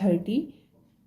30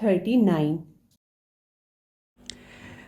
39।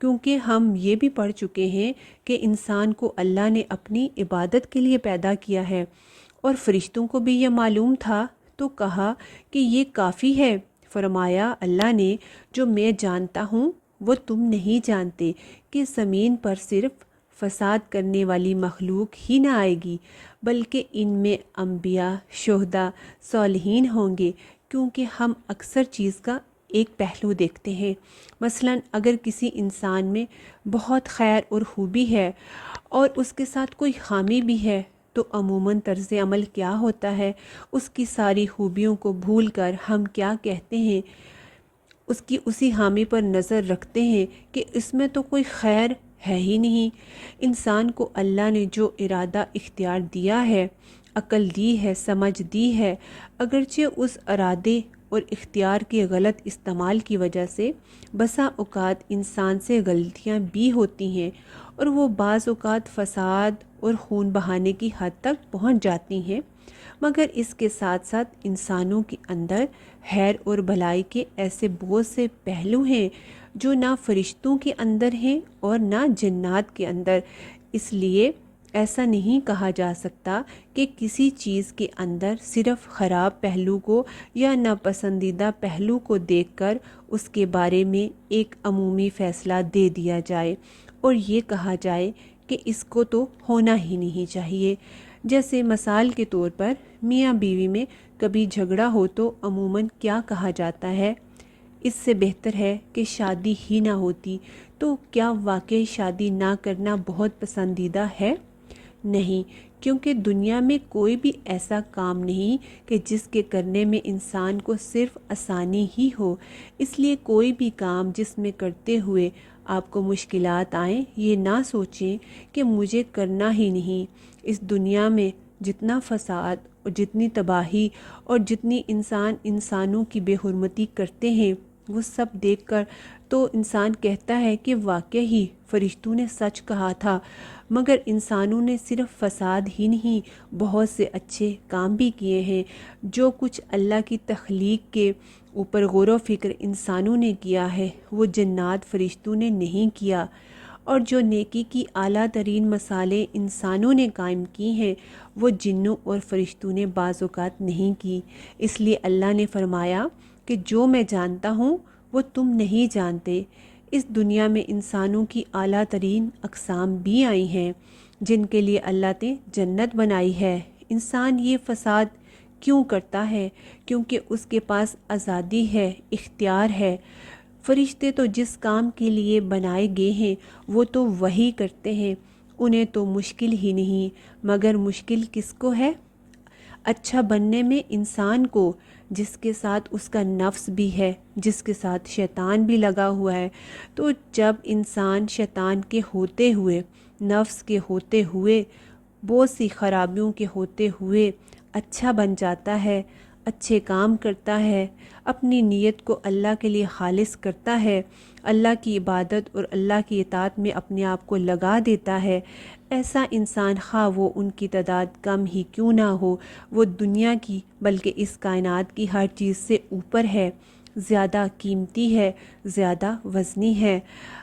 کیونکہ ہم یہ بھی پڑھ چکے ہیں کہ انسان کو اللہ نے اپنی عبادت کے لیے پیدا کیا ہے، اور فرشتوں کو بھی یہ معلوم تھا، تو کہا کہ یہ کافی ہے۔ فرمایا اللہ نے جو میں جانتا ہوں وہ تم نہیں جانتے، کہ زمین پر صرف فساد کرنے والی مخلوق ہی نہ آئے گی، بلکہ ان میں انبیاء، شہداء، صالحین ہوں گے، کیونکہ ہم اکثر چیز کا ایک پہلو دیکھتے ہیں۔ مثلا اگر کسی انسان میں بہت خیر اور خوبی ہے اور اس کے ساتھ کوئی خامی بھی ہے، تو عموماً طرز عمل کیا ہوتا ہے؟ اس کی ساری خوبیوں کو بھول کر ہم کیا کہتے ہیں؟ اس کی اسی خامی پر نظر رکھتے ہیں کہ اس میں تو کوئی خیر ہے ہی نہیں۔ انسان کو اللہ نے جو ارادہ اختیار دیا ہے، عقل دی ہے، سمجھ دی ہے، اگرچہ اس ارادے اور اختیار کے غلط استعمال کی وجہ سے بسا اوقات انسان سے غلطیاں بھی ہوتی ہیں، اور وہ بعض اوقات فساد اور خون بہانے کی حد تک پہنچ جاتی ہیں، مگر اس کے ساتھ ساتھ انسانوں کے اندر خیر اور بھلائی کے ایسے بہت سے پہلو ہیں جو نہ فرشتوں کے اندر ہیں اور نہ جنات کے اندر۔ اس لیے ایسا نہیں کہا جا سکتا کہ کسی چیز کے اندر صرف خراب پہلو کو یا ناپسندیدہ پہلو کو دیکھ کر اس کے بارے میں ایک عمومی فیصلہ دے دیا جائے اور یہ کہا جائے کہ اس کو تو ہونا ہی نہیں چاہیے۔ جیسے مثال کے طور پر میاں بیوی میں کبھی جھگڑا ہو تو عموماً کیا کہا جاتا ہے؟ اس سے بہتر ہے کہ شادی ہی نہ ہوتی۔ تو کیا واقعی شادی نہ کرنا بہت پسندیدہ ہے؟ نہیں، کیونکہ دنیا میں کوئی بھی ایسا کام نہیں کہ جس کے کرنے میں انسان کو صرف آسانی ہی ہو۔ اس لیے کوئی بھی کام جس میں کرتے ہوئے آپ کو مشکلات آئیں، یہ نہ سوچیں کہ مجھے کرنا ہی نہیں۔ اس دنیا میں جتنا فساد اور جتنی تباہی اور جتنی انسانوں کی بے حرمتی کرتے ہیں، وہ سب دیکھ کر تو انسان کہتا ہے کہ واقعی فرشتوں نے سچ کہا تھا، مگر انسانوں نے صرف فساد ہی نہیں، بہت سے اچھے کام بھی کیے ہیں۔ جو کچھ اللہ کی تخلیق کے اوپر غور و فکر انسانوں نے کیا ہے، وہ جنات فرشتوں نے نہیں کیا، اور جو نیکی کی اعلیٰ ترین مثالیں انسانوں نے قائم کی ہیں، وہ جنوں اور فرشتوں نے بعض اوقات نہیں کی۔ اس لیے اللہ نے فرمایا کہ جو میں جانتا ہوں وہ تم نہیں جانتے۔ اس دنیا میں انسانوں کی اعلیٰ ترین اقسام بھی آئی ہیں جن کے لیے اللہ نے جنت بنائی ہے۔ انسان یہ فساد کیوں کرتا ہے؟ کیونکہ اس کے پاس آزادی ہے، اختیار ہے۔ فرشتے تو جس کام کے لیے بنائے گئے ہیں وہ تو وہی کرتے ہیں، انہیں تو مشکل ہی نہیں، مگر مشکل کس کو ہے؟ اچھا بننے میں انسان کو، جس کے ساتھ اس کا نفس بھی ہے، جس کے ساتھ شیطان بھی لگا ہوا ہے۔ تو جب انسان شیطان کے ہوتے ہوئے، نفس کے ہوتے ہوئے، بہت سی خرابیوں کے ہوتے ہوئے اچھا بن جاتا ہے، اچھے کام کرتا ہے، اپنی نیت کو اللہ کے لیے خالص کرتا ہے، اللہ کی عبادت اور اللہ کی اطاعت میں اپنے آپ کو لگا دیتا ہے، ایسا انسان خواہ وہ ان کی تعداد کم ہی کیوں نہ ہو، وہ دنیا کی بلکہ اس کائنات کی ہر چیز سے اوپر ہے، زیادہ قیمتی ہے، زیادہ وزنی ہے۔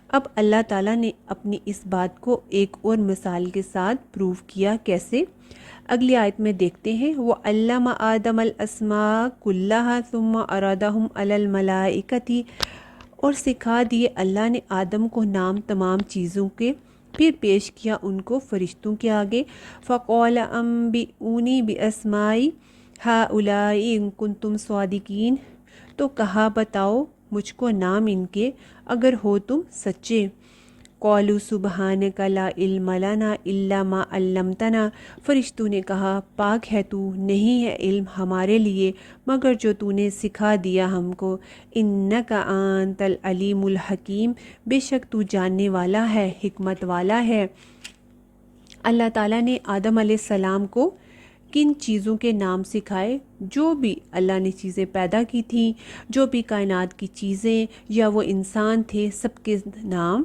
اب اللہ تعالیٰ نے اپنی اس بات کو ایک اور مثال کے ساتھ پروو کیا۔ کیسے؟ اگلی آیت میں دیکھتے ہیں، وَعَلَّمَ آدَمَ الْأَسْمَاءَ كُلَّهَا ثُمَّ عَرَضَهُمْ عَلَى الْمَلَائِكَةِ، اور سکھا دیے اللہ نے آدم کو نام تمام چیزوں کے، پھر پیش کیا ان کو فرشتوں کے آگے۔ فَقَالَ أَنبِئُونِي بِأَسْمَاءِ هَؤُلَاءِ إِن كُنتُمْ صَادِقِينَ، تو کہا بتاؤ مجھ کو نام ان کے اگر ہو تم سچے۔ قَالُوا سُبْحَانَكَ لَا عِلْمَ لَنَا إِلَّا مَا عَلَّمْتَنَا، فرشتوں نے کہا پاک ہے تو، نہیں ہے علم ہمارے لیے مگر جو تو نے سکھا دیا ہم کو۔ إِنَّكَ أَنْتَ الْعَلِيمُ الْحَكِيمُ، بے شک تو جاننے والا ہے، حکمت والا ہے۔ اللہ تعالیٰ نے آدم علیہ السلام کو کن چیزوں کے نام سکھائے؟ جو بھی اللہ نے چیزیں پیدا کی تھیں، جو بھی کائنات کی چیزیں یا وہ انسان تھے، سب کے نام،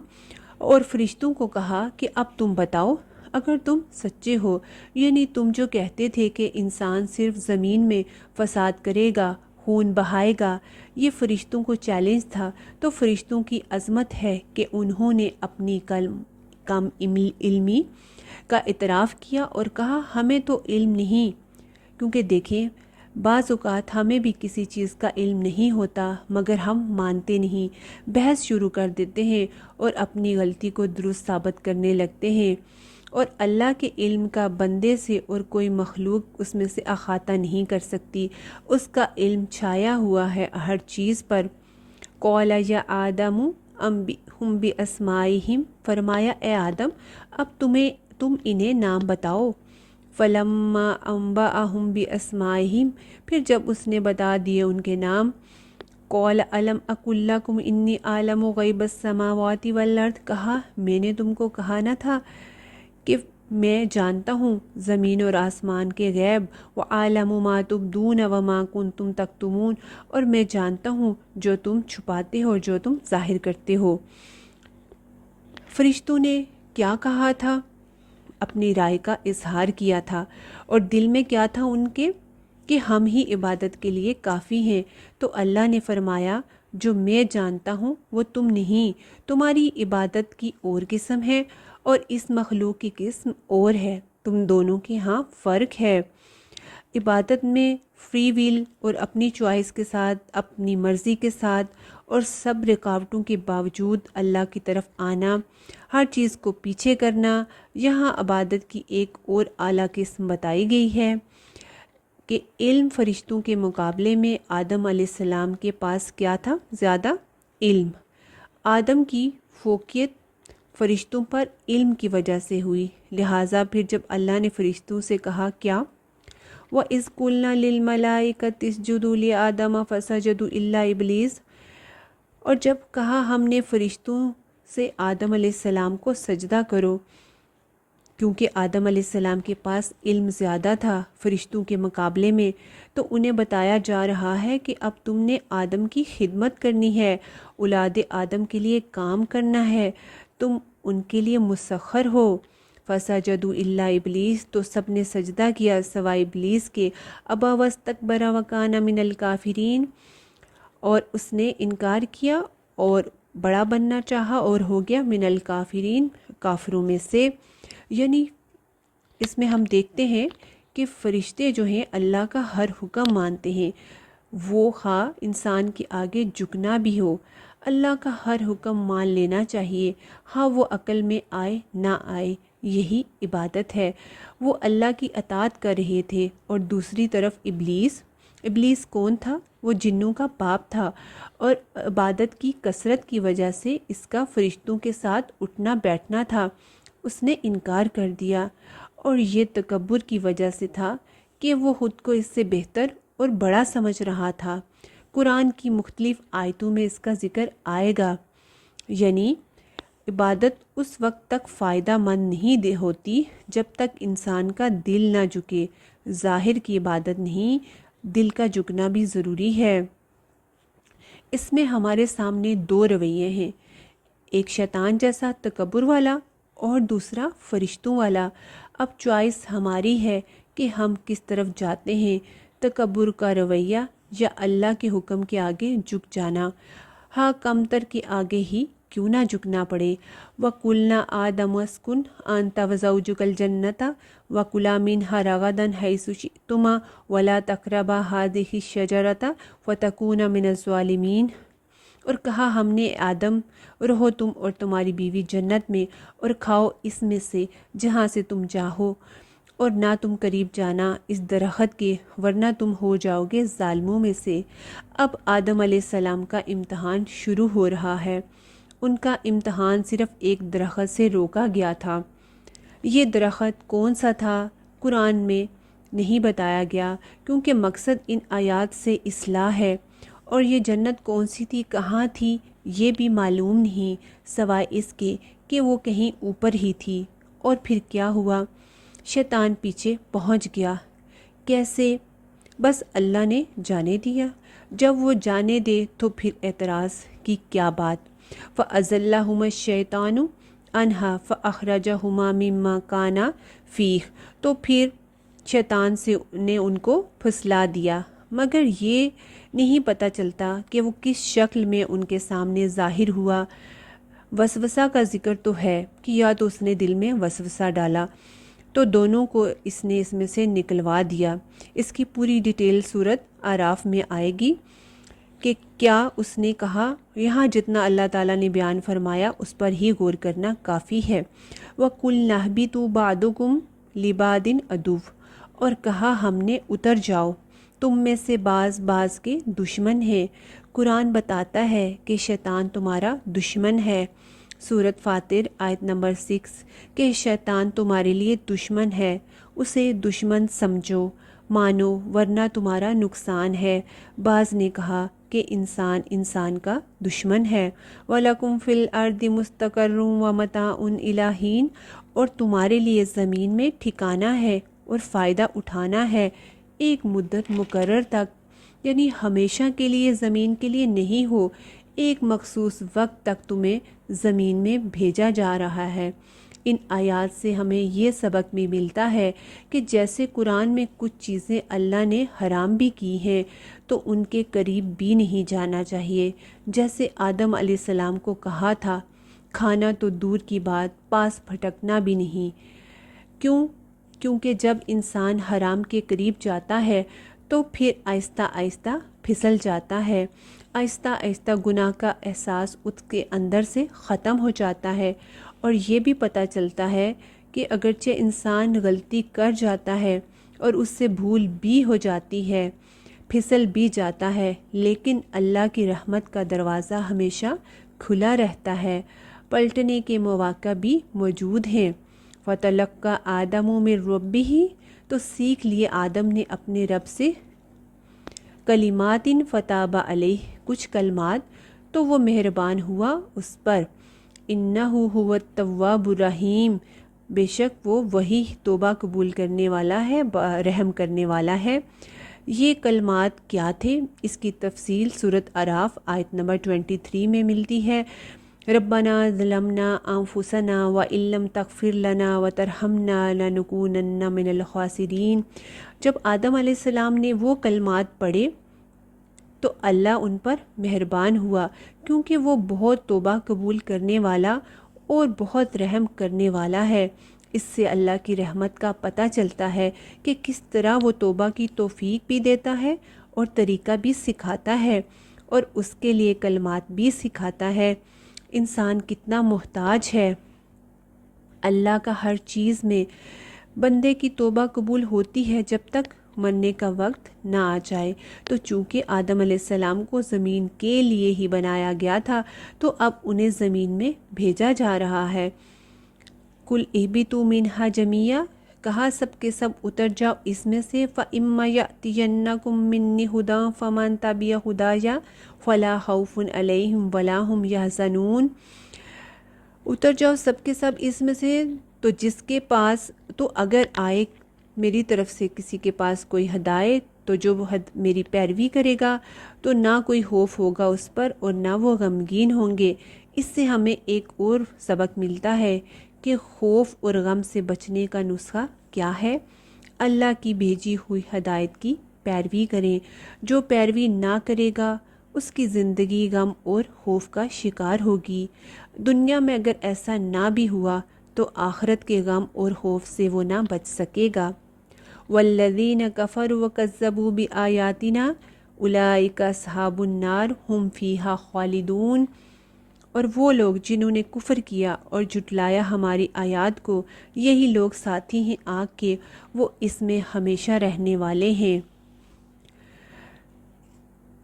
اور فرشتوں کو کہا کہ اب تم بتاؤ اگر تم سچے ہو، یعنی تم جو کہتے تھے کہ انسان صرف زمین میں فساد کرے گا، خون بہائے گا۔ یہ فرشتوں کو چیلنج تھا۔ تو فرشتوں کی عظمت ہے کہ انہوں نے اپنی کم علمی کا اعتراف کیا اور کہا ہمیں تو علم نہیں، کیونکہ دیکھیں بعض اوقات ہمیں بھی کسی چیز کا علم نہیں ہوتا مگر ہم مانتے نہیں، بحث شروع کر دیتے ہیں اور اپنی غلطی کو درست ثابت کرنے لگتے ہیں، اور اللہ کے علم کا بندے سے اور کوئی مخلوق اس میں سے احاطہ نہیں کر سکتی۔ اس کا علم چھایا ہوا ہے ہر چیز پر۔ قال یا آدم انبئہم باسمائہم، فرمایا اے آدم اب تم انہیں نام بتاؤ۔ فلما انبأہم باسمائہم، پھر جب اس نے بتا دیے ان کے نام، قال الم اقل لکم انی اعلم غیب السماوات والارض، کہا میں نے تم کو کہا نہ تھا کہ میں جانتا ہوں زمین اور آسمان کے غیب، وَأَعْلَمُ مَا تُبْدُونَ وَمَا كُنْتُمْ تَكْتُمُونَ، اور میں جانتا ہوں جو تم چھپاتے ہو اور جو تم ظاہر کرتے ہو۔ فرشتوں نے کیا کہا تھا؟ اپنی رائے کا اظہار کیا تھا، اور دل میں کیا تھا ان کے کہ ہم ہی عبادت کے لیے کافی ہیں۔ تو اللہ نے فرمایا جو میں جانتا ہوں وہ تم نہیں، تمہاری عبادت کی اور قسم ہے اور اس مخلوق کی قسم اور ہے، تم دونوں کے ہاں فرق ہے۔ عبادت میں فری ویل اور اپنی چوائس کے ساتھ، اپنی مرضی کے ساتھ اور سب رکاوٹوں کے باوجود اللہ کی طرف آنا، ہر چیز کو پیچھے کرنا، یہاں عبادت کی ایک اور اعلیٰ قسم بتائی گئی ہے کہ علم فرشتوں کے مقابلے میں آدم علیہ السلام کے پاس کیا تھا؟ زیادہ علم۔ آدم کی فوقیت فرشتوں پر علم کی وجہ سے ہوئی، لہٰذا پھر جب اللہ نے فرشتوں سے کہا کیا وَإِذْ قُلْنَا لِلْمَلَائِكَةِ اسْجُدُوا لِآدَمَ فَسَجَدُوا إِلَّا إِبْلِيسَ، اور جب کہا ہم نے فرشتوں سے آدم علیہ السلام کو سجدہ کرو، کیونکہ آدم علیہ السلام کے پاس علم زیادہ تھا فرشتوں کے مقابلے میں، تو انہیں بتایا جا رہا ہے کہ اب تم نے آدم کی خدمت کرنی ہے، اولاد آدم کے لیے کام کرنا ہے، تم ان کے لیے مسخر ہو۔ فسجدوا الا ابلیس، تو سب نے سجدہ کیا سوائے ابلیس کے، ابا واستکبر وکان من الکافرین، اور اس نے انکار کیا اور بڑا بننا چاہا اور ہو گیا من الکافرین، کافروں میں سے۔ یعنی اس میں ہم دیکھتے ہیں کہ فرشتے جو ہیں اللہ کا ہر حکم مانتے ہیں، وہ خواہ انسان کے آگے جھکنا بھی ہو، اللہ کا ہر حکم مان لینا چاہیے، ہاں وہ عقل میں آئے نہ آئے، یہی عبادت ہے۔ وہ اللہ کی اطاعت کر رہے تھے، اور دوسری طرف ابلیس کون تھا؟ وہ جنوں کا باپ تھا، اور عبادت کی کثرت کی وجہ سے اس کا فرشتوں کے ساتھ اٹھنا بیٹھنا تھا، اس نے انکار کر دیا، اور یہ تکبر کی وجہ سے تھا کہ وہ خود کو اس سے بہتر اور بڑا سمجھ رہا تھا۔ قرآن کی مختلف آیتوں میں اس کا ذکر آئے گا، یعنی عبادت اس وقت تک فائدہ مند نہیں ہوتی جب تک انسان کا دل نہ جھکے، ظاہر کی عبادت نہیں، دل کا جھکنا بھی ضروری ہے۔ اس میں ہمارے سامنے دو رویے ہیں، ایک شیطان جیسا تکبر والا اور دوسرا فرشتوں والا۔ اب چوائس ہماری ہے کہ ہم کس طرف جاتے ہیں، تکبر کا رویہ یا اللہ کے حکم کے آگے جھک جانا، ہاں کمتر کے آگے ہی کیوں نہ جھکنا پڑے۔ وَقُلْنَا آدَمُ اسْكُنْ أَنْتَ وَزَوْجُكَ الْجَنَّةَ وَكُلَا مِنْهَا رَغَدًا حَيْثُ شِئْتُمَا وَلَا تَقْرَبَا هَٰذِهِ الشَّجَرَةَ فَتَكُونَا مِنَ الظَّالِمِينَ، اور کہا ہم نے آدم رہو تم اور تمہاری بیوی جنت میں اور کھاؤ اس میں سے جہاں سے تم چاہو، اور نہ تم قریب جانا اس درخت کے ورنہ تم ہو جاؤ گے ظالموں میں سے۔ اب آدم علیہ السلام کا امتحان شروع ہو رہا ہے۔ ان کا امتحان صرف ایک درخت سے روکا گیا تھا۔ یہ درخت کون سا تھا قرآن میں نہیں بتایا گیا، کیونکہ مقصد ان آیات سے اصلاح ہے، اور یہ جنت کون سی تھی، کہاں تھی، یہ بھی معلوم نہیں، سوائے اس کے کہ وہ کہیں اوپر ہی تھی۔ اور پھر کیا ہوا؟ شیطان پیچھے پہنچ گیا۔ کیسے؟ بس اللہ نے جانے دیا۔ جب وہ جانے دے تو پھر اعتراض کی کیا بات؟ فَأَزَلَّهُمَا الشَّيْطَانُ عَنْهَا فَأَخْرَجَهُمَا مِمَّا كَانَا فِيهِ، تو پھر شیطان نے ان کو پھسلا دیا، مگر یہ نہیں پتہ چلتا کہ وہ کس شکل میں ان کے سامنے ظاہر ہوا۔ وسوسہ کا ذکر تو ہے کہ یا تو اس نے دل میں وسوسہ ڈالا تو دونوں کو اس نے اس میں سے نکلوا دیا۔ اس کی پوری ڈیٹیل سورۃ اعراف میں آئے گی کہ کیا اس نے کہا، یہاں جتنا اللہ تعالیٰ نے بیان فرمایا اس پر ہی غور کرنا کافی ہے۔ وَقُلْنَا اهْبِطُوا بَعْضُكُمْ لِبَعْضٍ عَدُوٌّ، اور کہا ہم نے اتر جاؤ، تم میں سے بعض کے دشمن ہیں۔ قرآن بتاتا ہے کہ شیطان تمہارا دشمن ہے۔ سورۃ فاطر آیت نمبر 6 کہ شیطان تمہارے لیے دشمن ہے، اسے دشمن سمجھو، مانو، ورنہ تمہارا نقصان ہے۔ بعض نے کہا کہ انسان کا دشمن ہے۔ وَلَكُمْ فِي الْأَرْضِ مُسْتَقَرٌّ وَمَتَاعٌ إِلَىٰ حِینٍ، اور تمہارے لیے زمین میں ٹھکانہ ہے اور فائدہ اٹھانا ہے ایک مدت مقرر تک، یعنی ہمیشہ کے لیے زمین کے لیے نہیں ہو، ایک مخصوص وقت تک تمہیں زمین میں بھیجا جا رہا ہے۔ ان آیات سے ہمیں یہ سبق بھی ملتا ہے کہ جیسے قرآن میں کچھ چیزیں اللہ نے حرام بھی کی ہیں تو ان کے قریب بھی نہیں جانا چاہیے، جیسے آدم علیہ السلام کو کہا تھا کھانا تو دور کی بات، پاس پھٹکنا بھی نہیں۔ کیونکہ جب انسان حرام کے قریب جاتا ہے تو پھر آہستہ آہستہ پھسل جاتا ہے، آہستہ آہستہ گناہ کا احساس اس کے اندر سے ختم ہو جاتا ہے، اور یہ بھی پتہ چلتا ہے کہ اگرچہ انسان غلطی کر جاتا ہے اور اس سے بھول بھی ہو جاتی ہے، پھسل بھی جاتا ہے، لیکن اللہ کی رحمت کا دروازہ ہمیشہ کھلا رہتا ہے، پلٹنے کے مواقع بھی موجود ہیں۔ فَتَلَقَّىٰ آدَمُ مِن رَبِّهِ، تو سیکھ لیے آدم نے اپنے رب سے، کلمات فَتَابَ عَلَيْهِ، کچھ کلمات، تو وہ مہربان ہوا اس پر۔ اِنَّهُ هُوَ التَّوَّابُ الرَّحِيمُ، بے شک وہ وہی توبہ قبول کرنے والا ہے، رحم کرنے والا ہے۔ یہ کلمات کیا تھے؟ اس کی تفصیل سورۃ اعراف آیت نمبر 23 میں ملتی ہے۔ ربنا ظلمنا انفسنا وان لم تغفر لنا وترحمنا لنکونن من الخاسرین۔ جب آدم علیہ السلام نے وہ کلمات پڑھے تو اللہ ان پر مہربان ہوا، کیونکہ وہ بہت توبہ قبول کرنے والا اور بہت رحم کرنے والا ہے۔ اس سے اللہ کی رحمت کا پتہ چلتا ہے کہ کس طرح وہ توبہ کی توفیق بھی دیتا ہے اور طریقہ بھی سکھاتا ہے اور اس کے لیے کلمات بھی سکھاتا ہے۔ انسان کتنا محتاج ہے اللہ کا ہر چیز میں۔ بندے کی توبہ قبول ہوتی ہے جب تک مرنے کا وقت نہ آ جائے۔ تو چونکہ آدم علیہ السلام کو زمین کے لیے ہی بنایا گیا تھا تو اب انہیں زمین میں بھیجا جا رہا ہے۔ قُلْ اهْبِطُوا مِنْهَا جَمِيعًا، کہا سب کے سب اتر جاؤ اس میں سے۔ فَإِمَّا يَأْتِيَنَّكُم مِّنِّي هُدًى فَمَن تَبِعَ هُدَايَ فَلَا خَوْفٌ عَلَيْهِمْ وَلَا هُمْ يَحْزَنُونَ، اتر جاؤ سب کے سب اس میں سے، تو جس کے پاس، تو اگر آئے میری طرف سے کسی کے پاس کوئی ہدایت تو جو وہ میری پیروی کرے گا تو نہ کوئی خوف ہوگا اس پر اور نہ وہ غمگین ہوں گے۔ اس سے ہمیں ایک اور سبق ملتا ہے کہ خوف اور غم سے بچنے کا نسخہ کیا ہے؟ اللہ کی بھیجی ہوئی ہدایت کی پیروی کریں۔ جو پیروی نہ کرے گا اس کی زندگی غم اور خوف کا شکار ہوگی۔ دنیا میں اگر ایسا نہ بھی ہوا تو آخرت کے غم اور خوف سے وہ نہ بچ سکے گا۔ والذین کفروا وکذبوا بآیاتنا اولئک اصحاب النار ھم فیہا خالدون، اور وہ لوگ جنہوں نے کفر کیا اور جھٹلایا ہماری آیات کو، یہی لوگ ساتھی ہیں آگ کے، وہ اس میں ہمیشہ رہنے والے ہیں۔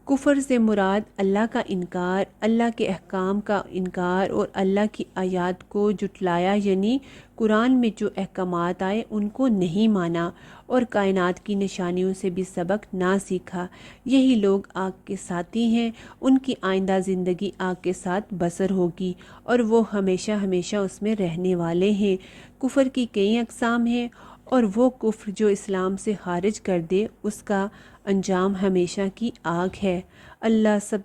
کفر سے مراد اللہ کا انکار، اللہ کے احکام کا انکار اور اللہ کی آیات کو جھٹلایا، یعنی قرآن میں جو احکامات آئے ان کو نہیں مانا اور کائنات کی نشانیوں سے بھی سبق نہ سیکھا۔ یہی لوگ آگ کے ساتھی ہیں، ان کی آئندہ زندگی آگ کے ساتھ بسر ہوگی اور وہ ہمیشہ ہمیشہ اس میں رہنے والے ہیں۔ کفر کی کئی اقسام ہیں اور وہ کفر جو اسلام سے خارج کر دے اس کا انجام ہمیشہ کی آگ ہے۔ اللہ سب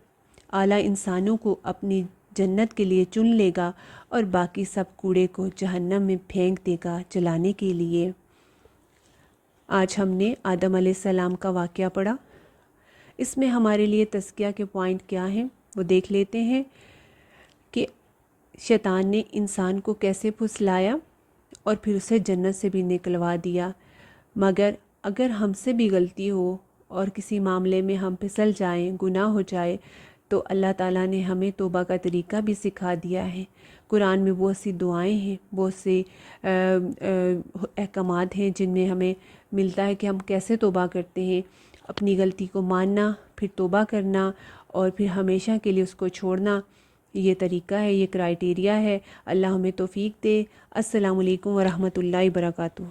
اعلیٰ انسانوں کو اپنی جنت کے لیے چن لے گا اور باقی سب کوڑے کو جہنم میں پھینک دے گا جلانے کے لیے۔ آج ہم نے آدم علیہ السلام کا واقعہ پڑھا۔ اس میں ہمارے لیے تزکیہ کے پوائنٹ کیا ہیں وہ دیکھ لیتے ہیں کہ شیطان نے انسان کو کیسے پھسلایا اور پھر اسے جنت سے بھی نکلوا دیا، مگر اگر ہم سے بھی غلطی ہو اور کسی معاملے میں ہم پھسل جائیں، گناہ ہو جائے، تو اللہ تعالیٰ نے ہمیں توبہ کا طریقہ بھی سکھا دیا ہے۔ قرآن میں بہت سی دعائیں ہیں، بہت سے احکامات ہیں جن میں ہمیں ملتا ہے کہ ہم کیسے توبہ کرتے ہیں، اپنی غلطی کو ماننا، پھر توبہ کرنا اور پھر ہمیشہ کے لیے اس کو چھوڑنا۔ یہ طریقہ ہے، یہ کرائیٹیریا ہے۔ اللہ ہمیں توفیق دے۔ السلام علیکم ورحمۃ اللہ وبرکاتہ۔